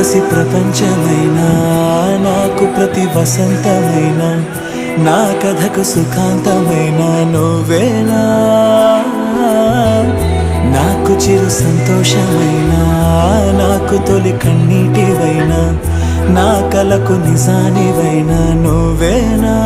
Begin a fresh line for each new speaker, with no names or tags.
పసి ప్రపంచమైనా నాకు ప్రతి వసంతమైనా నా కథకు సుఖాంతమైన నువ్వేనా నాకు చిరు సంతోషమైనా నాకు తొలి కన్నీటివైనా నా కలకు నిజానివైనా నువ్వేనా